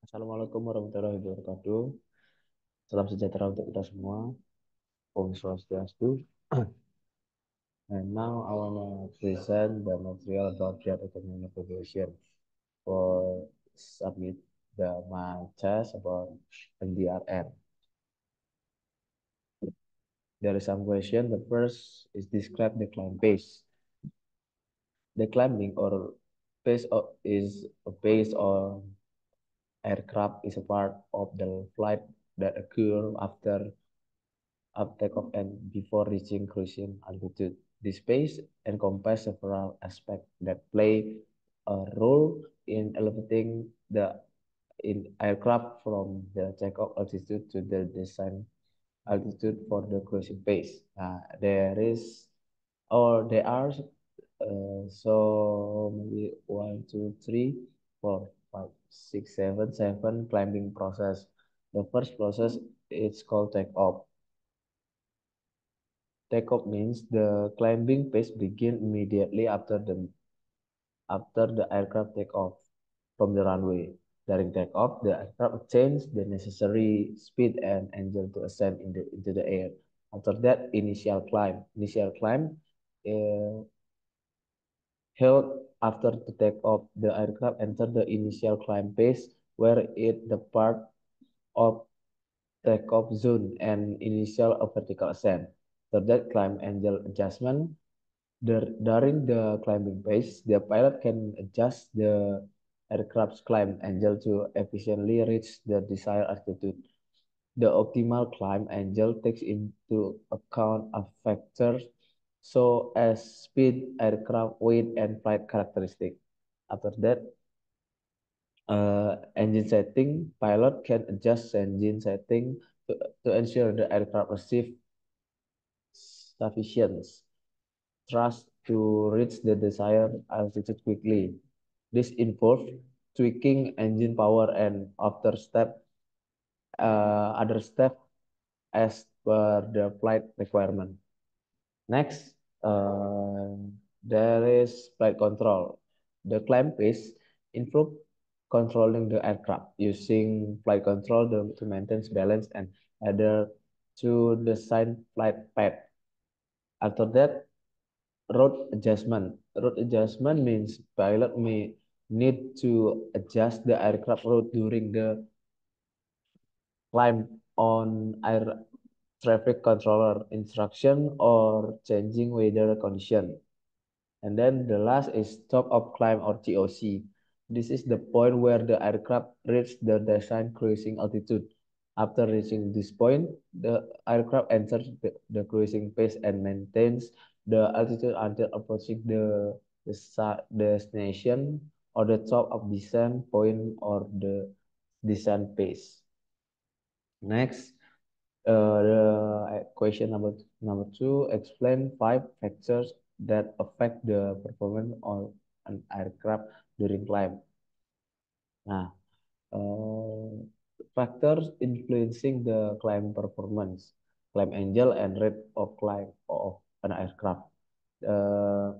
Assalamualaikum warahmatullahi wabarakatuh. Salam sejahtera untuk kita semua. Om Swastiastu. And now I want to present the material about the economic evaluation for submit my test about NDRN. There is some question. The first is describe the climb pace. The climbing or is based on aircraft is a part of the flight that occur after up takeoff and before reaching cruising altitude. This space encompasses several aspects that play a role in elevating the aircraft from the takeoff altitude to the descent altitude for the cruising pace. There are so maybe 1, 2, 3, 4, 5, 6, 7 climbing process. The first process is called takeoff. Takeoff means the climbing pace begins immediately after the aircraft take off from the runway. During takeoff, the aircraft attains the necessary speed and angle to ascend into the air. After that, initial climb. Initial climb uh, held after the takeoff. The aircraft enter the initial climb phase where it depart of takeoff zone and initial vertical ascent. After that, climb angle adjustment. During the climbing phase, the pilot can adjust the aircraft's climb angle to efficiently reach the desired altitude. The optimal climb angle takes into account a factors so as speed, aircraft weight, and flight characteristics. After that, engine setting, pilot can adjust engine setting to ensure the aircraft receives sufficient thrust to reach the desired altitude quickly. This involves tweaking engine power and other step as per the flight requirement. Next, uh, there is flight control. The climb pace involves controlling the aircraft using flight control to maintain balance and adhere to the assigned flight path. After that, route adjustment. Route adjustment means pilot may need to adjust the aircraft route during the climb on air traffic controller instruction or changing weather condition. And then the last is stop of climb or TOC. This is the point where the aircraft reaches the design cruising altitude. After reaching this point, the aircraft enters the cruising pace and maintains the altitude until approaching the destination or the top of descent point or the descent pace. Next, the question number two, explain 5 factors that affect the performance of an aircraft during climb. Nah, uh, factors influencing the climb performance, climb angle and rate of climb of an aircraft. Uh,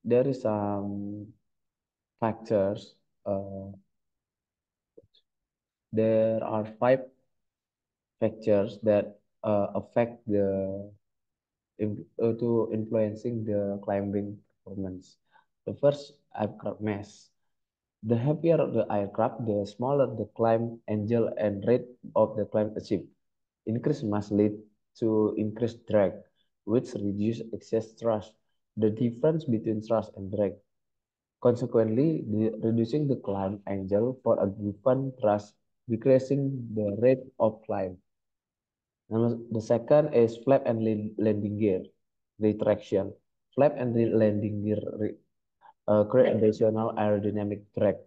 there is some factors. There are 5 factors that affect to influencing the climbing performance. The first, aircraft mass. The heavier the aircraft, the smaller the climb angle and rate of the climb achieved. Increased mass lead to increased drag, which reduce excess thrust. The difference between thrust and drag. Consequently, reducing the climb angle for a given thrust, decreasing the rate of climb. The second is flap and landing gear retraction. Flap and landing gear create additional aerodynamic drag.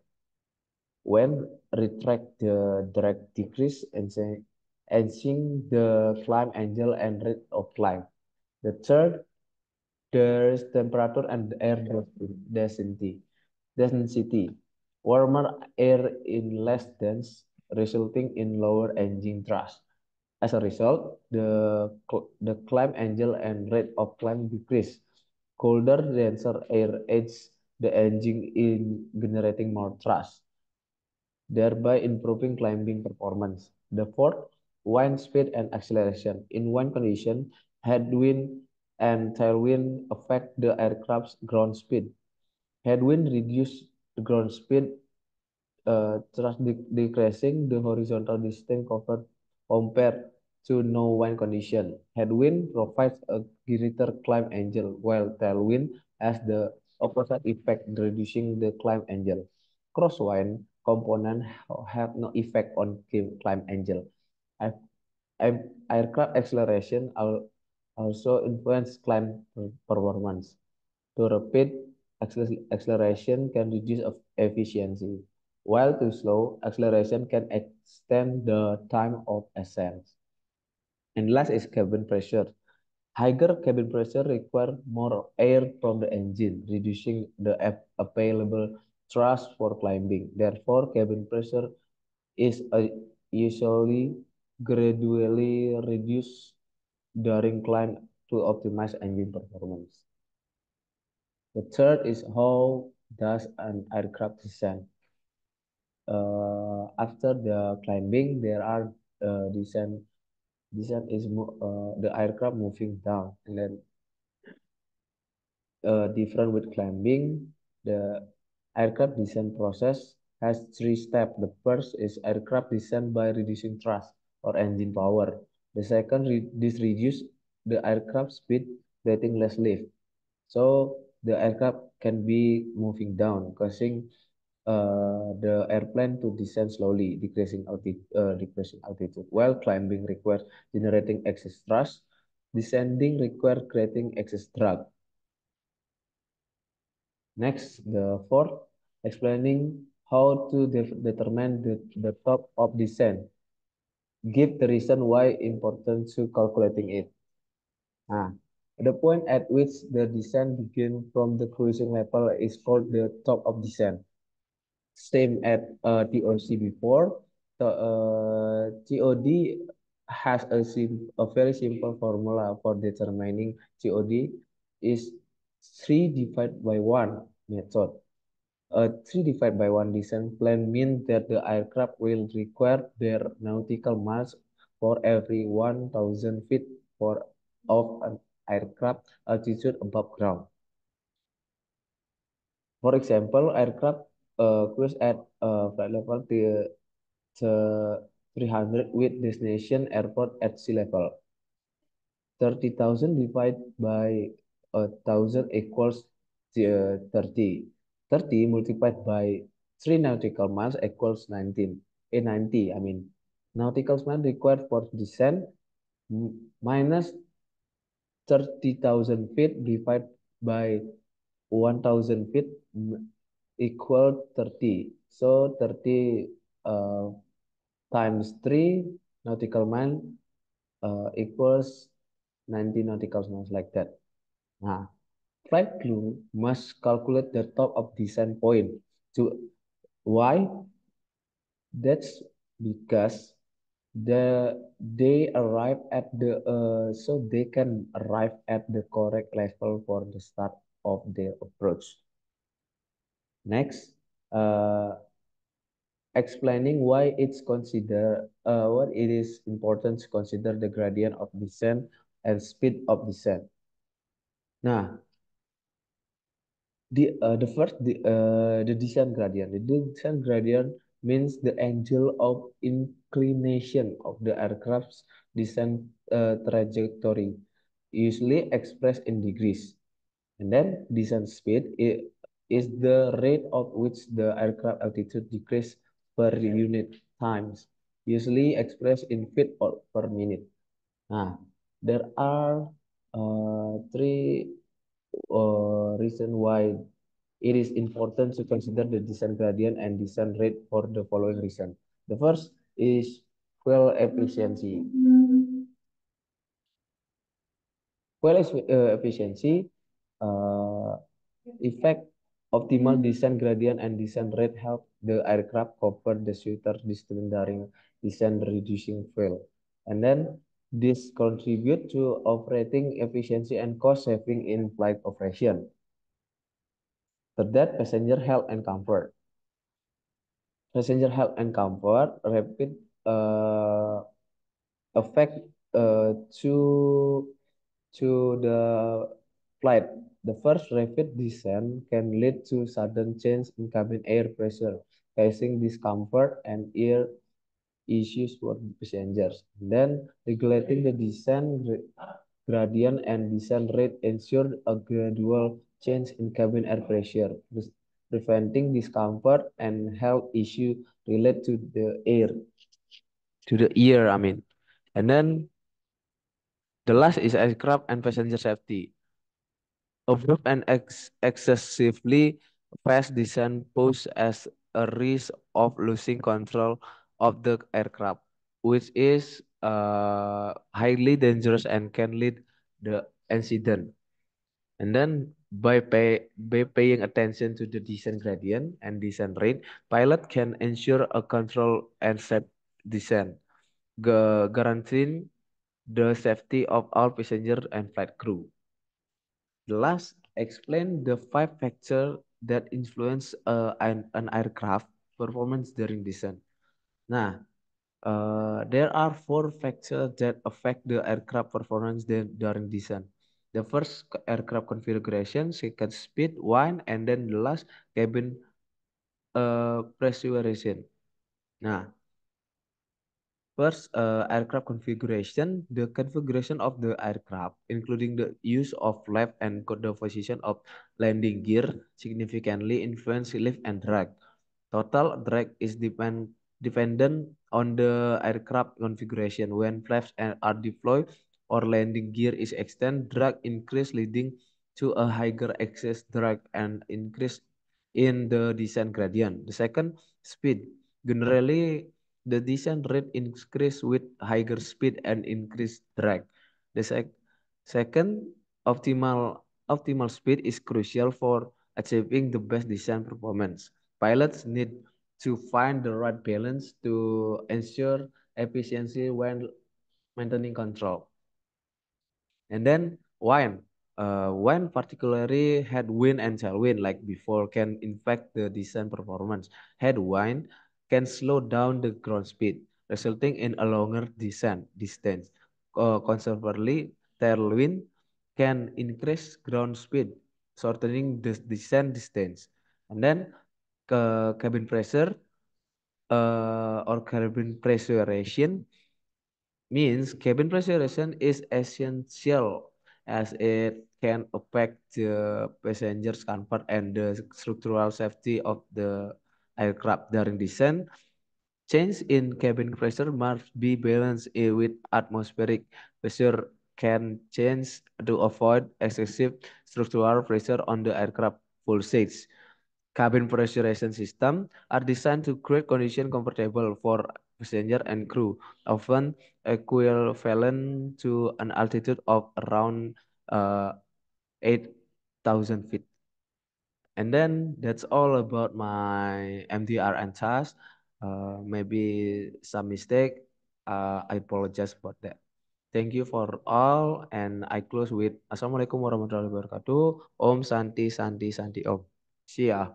When retract, the drag decrease and enhancing the climb angle and rate of climb. The third, there is temperature and air density. Density. Warmer air in less dense, resulting in lower engine thrust. As a result, the climb angle and rate of climb decrease. Colder, denser air aids the engine in generating more thrust. thereby improving climbing performance. The fourth, wind speed and acceleration. In wind condition, headwind and tailwind affect the aircraft's ground speed. Headwind reduce the ground speed, thus decreasing the horizontal distance covered compared to no wind condition. Headwind provides a greater climb angle, while tailwind has the opposite effect, reducing the climb angle. Crosswind components have no effect on climb angle. Aircraft acceleration also influence climb performance. Too rapid acceleration can reduce efficiency, while too slow acceleration can extend the time of ascent. And last is cabin pressure. Higher cabin pressure require more air from the engine, reducing the available thrust for climbing. Therefore, cabin pressure is usually gradually reduced during climb to optimize engine performance. The third is how does an aircraft descend? After the climbing, there are descent. Descent is the aircraft moving down, and then different with climbing. The aircraft descent process has three steps. The first is aircraft descent by reducing thrust or engine power. The second, this reduce the aircraft speed, creating less lift. So the aircraft can be moving down, causing the airplane to descend slowly, decreasing altitude. While climbing requires generating excess thrust, descending requires creating excess drag. Next, the fourth, explaining how to determine the top of descent. Give the reason why important to calculating it. Nah, the point at which the descent begins from the cruising level is called the top of descent. Same at TOC before. So, TOD has a very simple formula for determining TOD is 3 divided by 1 method. A 3 divided by 1 descent plan means that the aircraft will require their nautical miles for every 1,000 feet for of an aircraft altitude above ground. For example, aircraft cruise at flight level to 300 with destination airport at sea level. 30,000 divided by 1,000 equals 30. 30 multiplied by 3 nautical miles equals 19. 90, I mean. Nautical miles required for descent minus 30,000 feet divided by 1,000 feet equal 30. So 30 uh, times 3 nautical mile equals 90 nautical miles like that. Nah, flight crew must calculate the top of descent point. To why? That's because they arrive at the so they can arrive at the correct level for the start of their approach. Next, explaining why it's consider what it is important to consider the gradient of descent and speed of descent. Nah, the descent gradient. The descent gradient means the angle of inclination of the aircraft's descent trajectory, usually expressed in degrees. And then descent speed is the rate of which the aircraft altitude decrease per unit times, usually expressed in feet or per minute. Nah, there are three reasons why it is important to consider the descent gradient and descent rate for the following reason. The first is fuel efficiency. Efficiency uh, effect optimal descent gradient and descent rate help the aircraft cover the shorter distance during descent, reducing fuel. And then this contribute to operating efficiency and cost saving in flight operation. Third, passenger health and comfort. passenger health and comfort, rapid uh, affect to the flight. The first rapid descent can lead to sudden change in cabin air pressure, causing discomfort and air issues for passengers. Then regulating the gradient and descent rate ensure a gradual change in cabin air pressure, preventing discomfort and health issue related to the ear, I mean. And then the last is aircraft and passenger safety. Abrupt and excessively fast descent pose as a risk of losing control of the aircraft, which is highly dangerous and can lead the incident. And then by paying attention to the descent gradient and descent rate, pilot can ensure a control and safe descent, guaranteeing the safety of all passengers and flight crew. The last, explain the five factors that influence an aircraft performance during descent. Nah, there are four factors that affect the aircraft performance during descent. The first, aircraft configuration, second, speed, wind, and then the last, cabin pressurization. Nah, first, aircraft configuration. The configuration of the aircraft, including the use of left and the position of landing gear, significantly influence lift and drag. Total drag is dependent on the aircraft configuration. When are deployed or landing gear is extended, drag increase leading to a higher excess drag and increase in the descent gradient. The second, speed. Generally, the descent rate increase with higher speed and increased drag. The second, optimal speed is crucial for achieving the best descent performance. Pilots need to find the right balance to ensure efficiency when maintaining control. And then when particularly headwind and tailwind like before can impact the descent performance. Headwind can slow down the ground speed, resulting in a longer descent distance. Conversely, tailwind can increase ground speed, shortening the descent distance. And then cabin pressure or cabin pressurization means cabin pressurization is essential as it can affect the passengers' comfort and the structural safety of the aircraft during descent. Change in cabin pressure must be balanced with atmospheric pressure can change to avoid excessive structural pressure on the aircraft full seats. Cabin pressurization system are designed to create conditions comfortable for passenger and crew, often equivalent to an altitude of around 8,000 feet. And then that's all about my MDR and task. Maybe some mistake. I apologize for that. Thank you for all, and I close with Assalamualaikum warahmatullahi wabarakatuh. Om Santi Santi Santi Om. See ya.